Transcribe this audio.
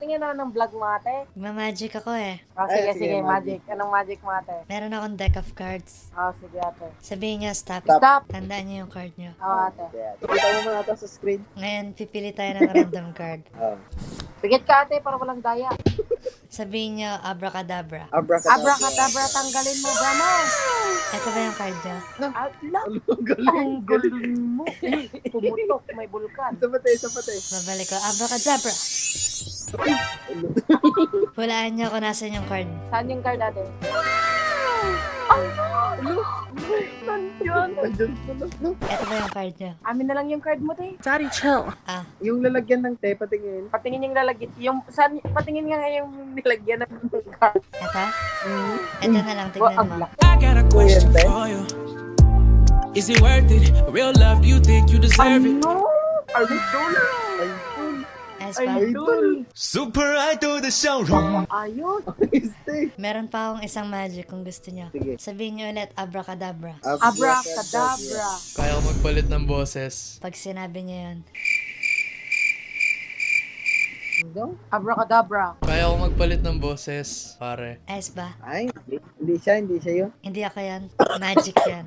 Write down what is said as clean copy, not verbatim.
patingin na ng vlog mo ate. Magic ako eh. Oh, Ay, sige, sige, magic. Anong magic mo ate? Meron akong deck of cards. Oh, sige ate. Sabihin niyo, stop. Stop! Tandaan niyo yung card niyo. Oh, ate. Kita mo muna ito sa screen. Ngayon, pipili tayo ng random card. Oh. Pigit ka ate para walang daya. Sabihin niyo, abracadabra. Abracadabra, tanggalin mo, Brahma! Ito ba yung card niyo? Ala! Ang galing. Ang galing mo! Pumutok, may bulkan. Isa pa tayo, isa pa tayo. Babalik ko, abracadabra. Hulaan niyo kung nasan yung card. Saan yung card ate? Ano? Nandiyan! Andyan pala. No? Ito ba yung card niyo? Amin na lang yung card mo, te. Daddy, chill. Ah, Yung lalagyan ng te, patingin. Patingin yung lalagyan. Patingin nga yung nilagyan ng card. ito? Ito na lang, tignan Ang mo. laki. I got a question Kuya, for you. Is it worth it? Real love, do you think you deserve it? Ano? Idol! Ayos ba? Idol! ，Super Idol 的笑容。 Ayos! Este. Meron pa akong isang magic kung gusto niyo. Sige. Sabihin niyo ulit, abracadabra. Abracadabra! Kaya ko magpalit ng boses. Pag sinabi niyo yun. Abracadabra! Kaya ko magpalit ng boses, pare. Ayos ba? Ay, hindi siya yun. Hindi ako yan. Magic yan.